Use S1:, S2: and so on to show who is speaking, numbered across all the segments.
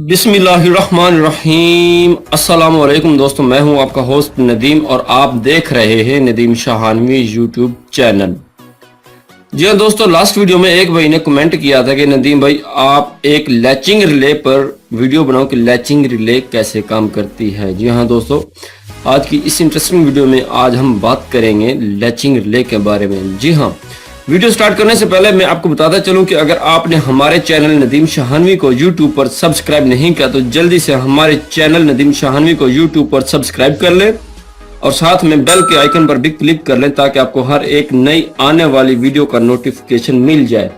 S1: बिस्मिल्लाहिर्रहमानिर्रहीम। अस्सलाम वालेकुम दोस्तों, मैं हूं आपका होस्ट नदीम और आप देख रहे हैं नदीम शाहानवी यूट्यूब चैनल। जी हाँ दोस्तों, लास्ट वीडियो में एक भाई ने कमेंट किया था कि नदीम भाई आप एक लैचिंग रिले पर वीडियो बनाओ कि लैचिंग रिले कैसे काम करती है। जी हाँ दोस्तों, आज की इस इंटरेस्टिंग वीडियो में आज हम बात करेंगे लैचिंग रिले के बारे में। जी हाँ, वीडियो स्टार्ट करने से पहले मैं आपको बताता चलूं कि अगर आपने हमारे चैनल नदीम शाहानवी को यूट्यूब पर सब्सक्राइब नहीं किया तो जल्दी से हमारे चैनल नदीम शाहानवी को यूट्यूब पर सब्सक्राइब कर लें और साथ में बेल के आइकन पर भी क्लिक कर लें ताकि आपको हर एक नई आने वाली वीडियो का नोटिफिकेशन मिल जाए।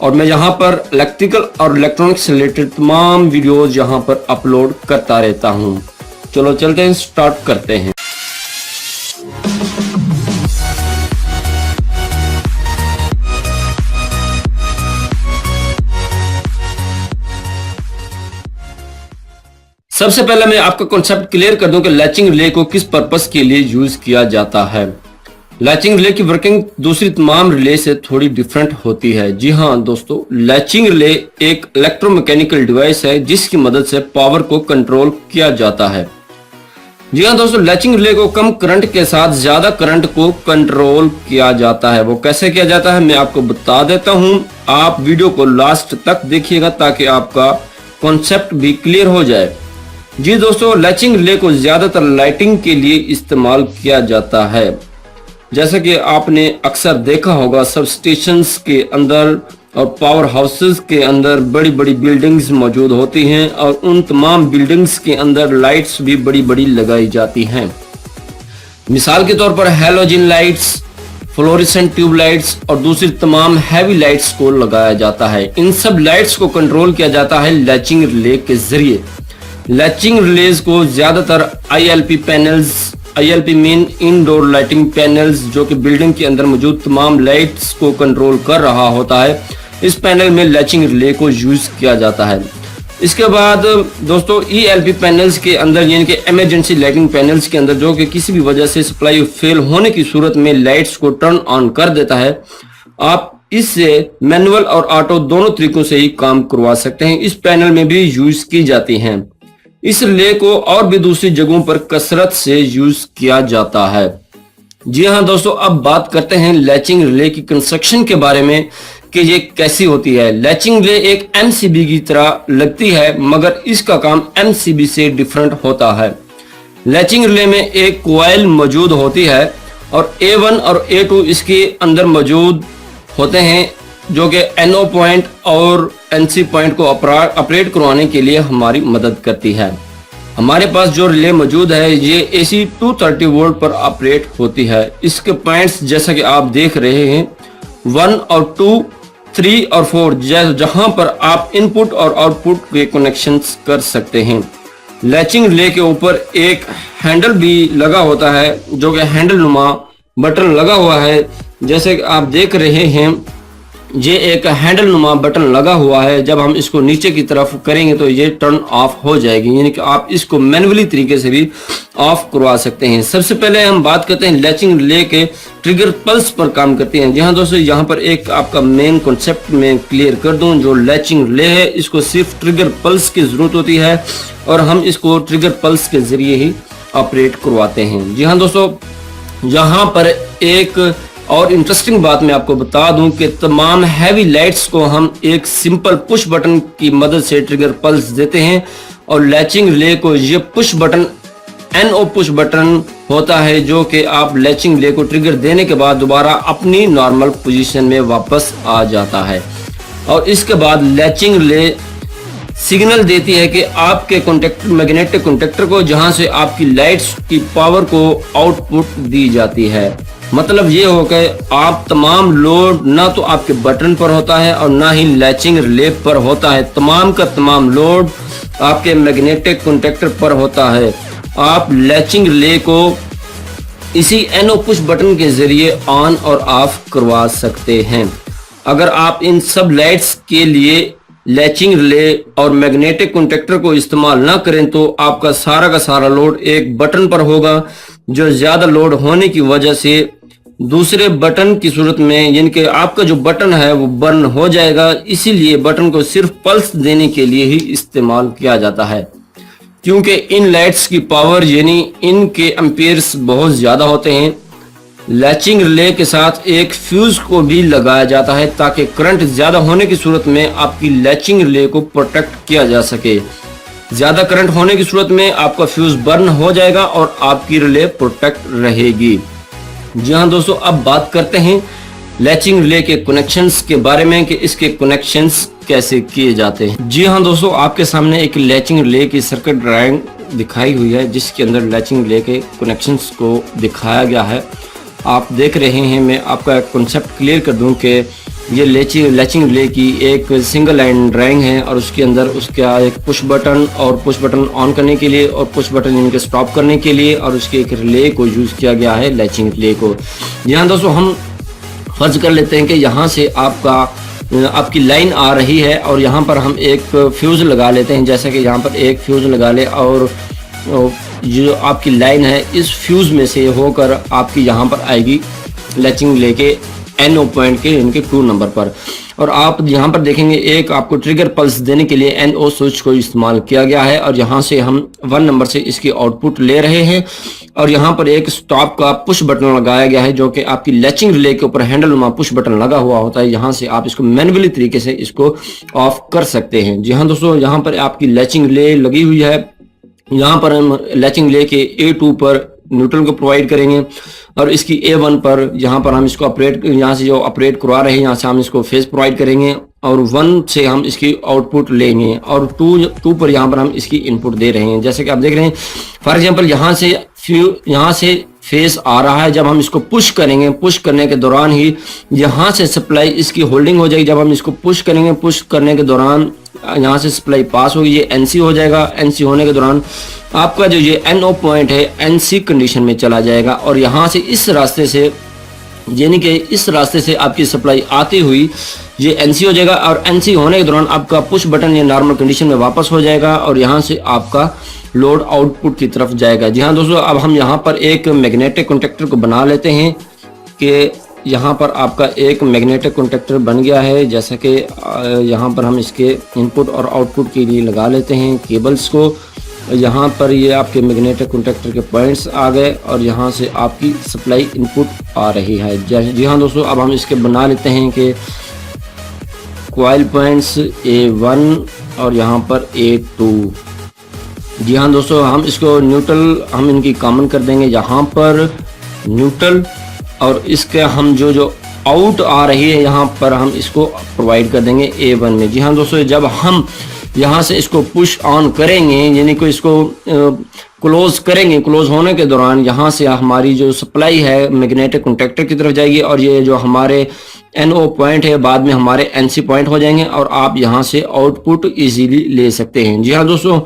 S1: और मैं यहाँ पर इलेक्ट्रिकल और इलेक्ट्रॉनिक्स से रिलेटेड तमाम वीडियोज यहाँ पर अपलोड करता रहता हूँ। चलो चलते हैं, स्टार्ट करते हैं। सबसे पहले मैं आपका कॉन्सेप्ट क्लियर कर दूं कि लैचिंग रिले को किस पर्पस के लिए यूज किया जाता है। लैचिंग रिले की वर्किंग दूसरी तमाम रिले से थोड़ी डिफरेंट होती है। जी हाँ दोस्तों, लैचिंग रिले एक इलेक्ट्रोमैकेनिकल डिवाइस है जिसकी मदद से पावर को कंट्रोल किया जाता है। जी हाँ दोस्तों, लैचिंग रिले को कम करंट के साथ ज्यादा करंट को कंट्रोल किया जाता है। वो कैसे किया जाता है मैं आपको बता देता हूँ। आप वीडियो को लास्ट तक देखिएगा ताकि आपका कॉन्सेप्ट भी क्लियर हो जाए। जी दोस्तों, लैचिंग रिले को ज्यादातर लाइटिंग के लिए इस्तेमाल किया जाता है। जैसा कि आपने अक्सर देखा होगा, सब स्टेशंस के अंदर और पावर हाउसेस के अंदर बड़ी बड़ी बिल्डिंग्स मौजूद होती हैं और उन तमाम बिल्डिंग्स के अंदर लाइट्स भी बड़ी बड़ी लगाई जाती हैं। मिसाल के तौर पर halogen lights, fluorescent tube lights और दूसरी तमाम हैवी लाइट्स को लगाया जाता है। इन सब लाइट्स को कंट्रोल किया जाता है लैचिंग रिले के जरिए। लैचिंग रिलेज को ज्यादातर ILP panels, ILP mean indoor lighting panels, जो कि बिल्डिंग के अंदर मौजूद तमाम लाइट्स को कंट्रोल कर रहा होता है, इस पैनल में लैचिंग रिले को यूज किया जाता है। इसके बाद दोस्तों ELP पैनल्स के अंदर यानी कि इमरजेंसी लाइटिंग पैनल्स के अंदर, जो कि किसी भी वजह से सप्लाई फेल होने की सूरत में लाइट्स को टर्न ऑन कर देता है, आप इससे मैनुअल और ऑटो दोनों तरीकों से ही काम करवा सकते हैं। इस पैनल में भी यूज की जाती हैं। इस रिले को और भी दूसरी जगहों पर कसरत से यूज किया जाता है। जी हाँ दोस्तों, अब बात करते हैं लैचिंग रिले की कंस्ट्रक्शन के बारे में कि ये कैसी होती है। लैचिंग रिले एक MCB की तरह लगती है मगर इसका काम MCB से डिफरेंट होता है। लैचिंग रिले में एक कॉइल मौजूद होती है और A1 और A2 इसके अंदर मौजूद होते हैं, जो कि NO पॉइंट और NC पॉइंट को ऑपरेट करवाने के लिए हमारी मदद करती है। हमारे पास जो रिले मौजूद है ये AC 230 वोल्ट पर ऑपरेट होती है। इसके पॉइंट्स जैसा कि आप देख रहे हैं 1 और 2, 3 और 4, जहां पर आप इनपुट और आउटपुट के कनेक्शंस कर सकते हैं। लैचिंग रिले के ऊपर एक हैंडल भी लगा होता है, जो कि हैंडल नुमा बटन लगा हुआ है। जैसे कि आप देख रहे हैं ये एक हैंडल नुमा बटन लगा हुआ है। जब हम इसको नीचे की तरफ करेंगे तो ये टर्न ऑफ हो जाएगी, यानी कि आप इसको मैन्युअली तरीके से भी ऑफ करवा सकते हैं। सबसे पहले हम बात करते हैं लैचिंग रिले के ट्रिगर पल्स पर काम करते हैं। जी हाँ दोस्तों, यहाँ पर एक आपका मेन कॉन्सेप्ट में क्लियर कर दूं, जो लैचिंग रिले है इसको सिर्फ ट्रिगर पल्स की जरूरत होती है और हम इसको ट्रिगर पल्स के जरिए ही ऑपरेट करवाते हैं। जी हाँ दोस्तों, यहाँ पर एक और इंटरेस्टिंग बात मैं आपको बता दूं कि तमाम हैवी लाइट्स को हम एक सिंपल पुश बटन की मदद से ट्रिगर पल्स देते हैं और लैचिंग रिले को ये push button NO push button होता है, जो कि आप लैचिंग रिले को ट्रिगर देने के बाद दोबारा अपनी नॉर्मल पोजीशन में वापस आ जाता है। और इसके बाद लैचिंग रिले सिग्नल देती है कि आपके कॉन्टेक्टर, मैग्नेटिक कॉन्टेक्टर को, जहां से आपकी लाइट्स की पावर को आउटपुट दी जाती है। मतलब ये हो कि आप तमाम लोड ना तो आपके बटन पर होता है और ना ही लैचिंग रिले पर होता है, तमाम का तमाम लोड आपके मैग्नेटिक कॉन्टेक्टर पर होता है। आप लैचिंग रिले को इसी NO पुश बटन के जरिए ऑन और ऑफ करवा सकते हैं। अगर आप इन सब लाइट्स के लिए लैचिंग रिले और मैग्नेटिक कॉन्टेक्टर को इस्तेमाल ना करें तो आपका सारा का सारा लोड एक बटन पर होगा, जो ज्यादा लोड होने की वजह से दूसरे बटन की सूरत में, यानी कि आपका जो बटन है वो बर्न हो जाएगा। इसीलिए बटन को सिर्फ पल्स देने के लिए ही इस्तेमाल किया जाता है, क्योंकि इन लाइट्स की पावर यानी इनके एम्पियर्स बहुत ज़्यादा होते हैं। लैचिंग रिले के साथ एक फ्यूज को भी लगाया जाता है ताकि करंट ज़्यादा होने की सूरत में आपकी लैचिंग रिले को प्रोटेक्ट किया जा सके। ज़्यादा करंट होने की सूरत में आपका फ्यूज बर्न हो जाएगा और आपकी रिले प्रोटेक्ट रहेगी। जी हाँ दोस्तों, अब बात करते हैं लैचिंग रिले के कनेक्शंस के बारे में कि इसके कनेक्शंस कैसे किए जाते हैं। जी हाँ दोस्तों, आपके सामने एक लैचिंग रिले की सर्किट ड्राइंग दिखाई हुई है जिसके अंदर लैचिंग रिले के कनेक्शंस को दिखाया गया है। आप देख रहे हैं, मैं आपका कॉन्सेप्ट क्लियर कर दूं कि ये लैचिंग रिले की एक सिंगल लाइन ड्राइंग है और उसके अंदर उसका एक पुश बटन और पुश बटन ऑन करने के लिए और पुश बटन इनके स्टॉप करने के लिए और उसके एक रिले को यूज़ किया गया है, लैचिंग रिले को। यहाँ दोस्तों हम फर्ज कर लेते हैं कि यहाँ से आपकी लाइन आ रही है और यहाँ पर हम एक फ्यूज़ लगा लेते हैं। जैसा कि यहाँ पर एक फ्यूज़ लगा ले और जो आपकी लाइन है इस फ्यूज़ में से होकर आपकी यहाँ पर आएगी लैचिंग लेके NO पॉइंट के इनके 2 नंबर पर। और आप यहाँ पर देखेंगे एक आपको ट्रिगर पल्स देने के लिए NO स्विच को इस्तेमाल किया गया है और यहाँ से हम 1 नंबर से इसकी आउटपुट ले रहे हैं और यहाँ पर एक स्टॉप का पुश बटन लगाया गया है जो कि आपकी लैचिंग रिले के ऊपर हैंडल नुमा पुश बटन लगा हुआ होता है। यहाँ से आप इसको मैन्युअली तरीके से इसको ऑफ कर सकते हैं। जी हाँ दोस्तों, यहाँ पर आपकी लैचिंग रिले लगी हुई है। यहाँ पर हम लैचिंग रिले के A2 पर न्यूट्रल को प्रोवाइड करेंगे और इसकी A1 पर यहाँ पर हम इसको ऑपरेट, यहाँ से जो ऑपरेट करवा रहे हैं यहाँ से हम इसको फेज प्रोवाइड करेंगे और 1 से हम इसकी आउटपुट लेंगे और 2 पर यहाँ पर हम इसकी इनपुट दे रहे हैं। जैसे कि आप देख रहे हैं, फॉर एग्जांपल यहाँ से फेज आ रहा है। जब हम इसको पुश करेंगे, पुश करने के दौरान ही यहाँ से सप्लाई इसकी होल्डिंग हो जाएगी। जब हम इसको पुश करेंगे, पुश करने के दौरान यहाँ से सप्लाई पास होगी, ये NC हो जाएगा। NC होने के दौरान आपका जो ये NO पॉइंट है NC कंडीशन में चला जाएगा और यहाँ से इस रास्ते से, यानी कि इस रास्ते से आपकी सप्लाई आती हुई ये NC हो जाएगा और NC होने के दौरान आपका पुश बटन ये नॉर्मल कंडीशन में वापस हो जाएगा और यहाँ से आपका लोड आउटपुट की तरफ जाएगा। जी हाँ दोस्तों, अब हम यहाँ पर एक मैग्नेटिक कॉन्टेक्टर को बना लेते हैं कि यहाँ पर आपका एक मैग्नेटिक कॉन्टेक्टर बन गया है। जैसा कि यहाँ पर हम इसके इनपुट और आउटपुट के लिए लगा लेते हैं केबल्स को। यहाँ पर ये आपके मैग्नेटिक कॉन्टेक्टर के पॉइंट्स आ गए और यहाँ से आपकी सप्लाई इनपुट आ रही है। जी हाँ दोस्तों, अब हम इसके बना लेते हैं कि कॉइल पॉइंट्स A1 और यहाँ पर A2। जी हाँ दोस्तों, हम इसको न्यूट्रल हम इनकी कॉमन कर देंगे यहाँ पर न्यूट्रल और इसके हम जो आउट आ रही है यहाँ पर हम इसको प्रोवाइड कर देंगे A1 में। जी हाँ दोस्तों, जब हम यहाँ से इसको पुश ऑन करेंगे यानी कि इसको क्लोज करेंगे, क्लोज होने के दौरान यहाँ से हमारी जो सप्लाई है मैग्नेटिक कॉन्टेक्टर की तरफ जाएगी और ये जो हमारे NO पॉइंट है बाद में हमारे NC पॉइंट हो जाएंगे और आप यहाँ से आउटपुट इजीली ले सकते हैं। जी हाँ दोस्तों,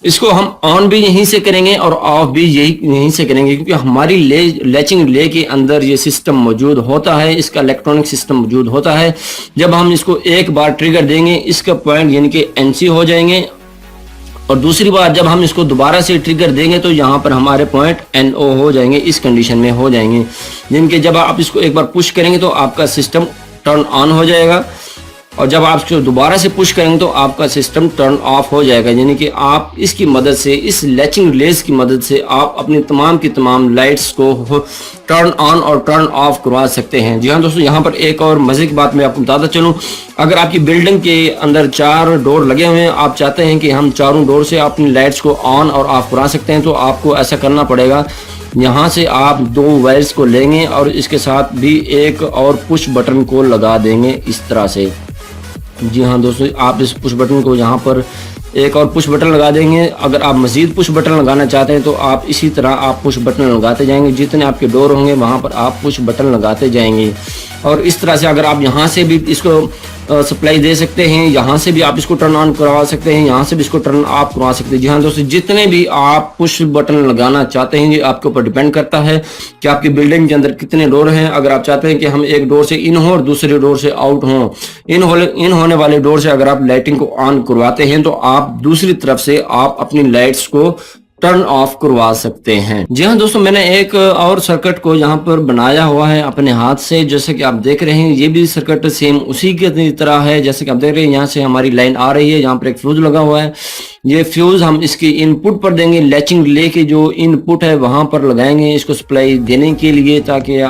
S1: इसको हम ऑन भी यहीं से करेंगे और ऑफ भी यहीं से करेंगे क्योंकि हमारी लैचिंग रिले के अंदर ये सिस्टम मौजूद होता है, इसका इलेक्ट्रॉनिक सिस्टम मौजूद होता है। जब हम इसको एक बार ट्रिगर देंगे इसका पॉइंट यानी कि NC हो जाएंगे और दूसरी बार जब हम इसको दोबारा से ट्रिगर देंगे तो यहाँ पर हमारे पॉइंट NO हो जाएंगे, इस कंडीशन में हो जाएंगे। जिनके जब आप इसको एक बार पुश करेंगे तो आपका सिस्टम टर्न ऑन हो जाएगा और जब आप इसको दोबारा से पुश करेंगे तो आपका सिस्टम टर्न ऑफ हो जाएगा। यानी कि आप इसकी मदद से, इस लैचिंग रिलेज की मदद से आप अपनी तमाम की तमाम लाइट्स को टर्न ऑन और टर्न ऑफ करवा सकते हैं। जी हाँ दोस्तों, यहाँ पर एक और मजे की बात मैं आपको बताता चलूँ, अगर आपकी बिल्डिंग के अंदर 4 डोर लगे हुए हैं, आप चाहते हैं कि हम चारों डोर से अपनी लाइट्स को ऑन और ऑफ करा सकते हैं, तो आपको ऐसा करना पड़ेगा। यहाँ से आप 2 वायर्स को लेंगे और इसके साथ भी एक और पुश बटन को लगा देंगे इस तरह से। जी हाँ दोस्तों, आप इस पुश बटन को यहाँ पर एक और पुश बटन लगा देंगे। अगर आप मज़ीद पुश बटन लगाना चाहते हैं तो आप इसी तरह आप पुश बटन लगाते जाएंगे, जितने आपके डोर होंगे वहाँ पर आप पुश बटन लगाते जाएंगे। और इस तरह से अगर आप यहाँ से भी इसको सप्लाई दे सकते हैं, यहाँ से भी आप इसको टर्न ऑन करवा सकते हैं, यहाँ से भी इसको टर्न ऑफ करवा सकते हैं। जी हाँ दोस्तों, जितने भी आप पुश बटन लगाना चाहते हैं ये आपके ऊपर डिपेंड करता है कि आपकी बिल्डिंग के अंदर कितने डोर हैं। अगर आप चाहते हैं कि हम एक डोर से इन हो और दूसरे डोर से आउट हों, इन होने वाले डोर से अगर आप लाइटिंग को ऑन करवाते हैं तो आप दूसरी तरफ से आप अपनी लाइट्स को टर्न ऑफ करवा सकते हैं। जी हाँ दोस्तों, मैंने एक और सर्किट को यहाँ पर बनाया हुआ है अपने हाथ से, जैसे कि आप देख रहे हैं। ये भी सर्किट सेम उसी की तरह है, जैसे कि आप देख रहे हैं। यहाँ से हमारी लाइन आ रही है, यहाँ पर एक फ्यूज लगा हुआ है। ये फ्यूज हम इसकी इनपुट पर देंगे, लैचिंग रिले की जो इनपुट है वहां पर लगाएंगे इसको सप्लाई देने के लिए, ताकि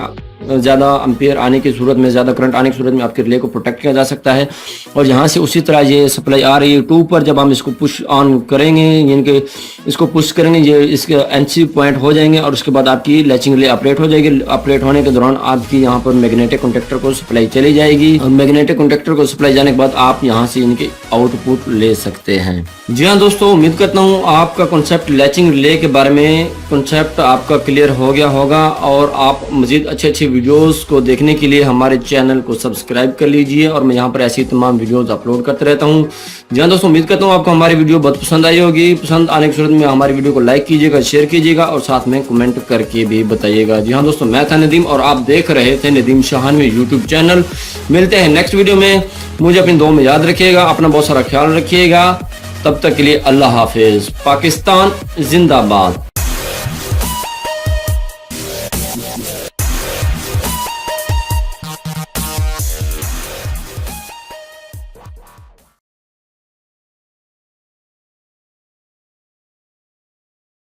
S1: ज़्यादा एम्पियर आने की सूरत में, ज़्यादा करंट आने की सूरत में आपके रिले को प्रोटेक्ट किया जा सकता है। और यहाँ से उसी तरह ये सप्लाई आ रही है 2 पर, जब हम इसको पुश ऑन करेंगे, यानी कि इसको पुश करेंगे, ये इसके एनसी पॉइंट हो जाएंगे और उसके बाद आपकी लैचिंग रिले ऑपरेट हो जाएगी। ऑपरेट होने के दौरान आपकी यहाँ पर मैग्नेटिक कॉन्टेक्टर को सप्लाई चली जाएगी और मैग्नेटिक कॉन्टेक्टर को सप्लाई जाने के बाद आप यहाँ से इनके आउटपुट ले सकते हैं। जी हाँ दोस्तों, उम्मीद करता हूँ आपका कॉन्सेप्ट लैचिंग रिले के बारे में कॉन्सेप्ट आपका क्लियर हो गया होगा और आप मजीद अच्छे वीडियोस को देखने के लिए हमारे चैनल को सब्सक्राइब कर लीजिए और मैं यहाँ पर ऐसी तमाम वीडियोस अपलोड करते रहता हूँ। जी हाँ दोस्तों, उम्मीद करता हूँ आपको हमारी वीडियो बहुत पसंद आई होगी। पसंद आने की सूरत में हमारी वीडियो को लाइक कीजिएगा, शेयर कीजिएगा और साथ में कमेंट करके भी बताइएगा। जी हाँ दोस्तों, मैं था नदीम और आप देख रहे थे नदीम शाहानवी यूट्यूब चैनल। मिलते हैं नेक्स्ट वीडियो में। मुझे अपनी दुआ में याद रखिएगा, अपना बहुत सारा ख्याल रखिएगा। तब तक के लिए अल्लाह हाफिज। पाकिस्तान जिंदाबाद।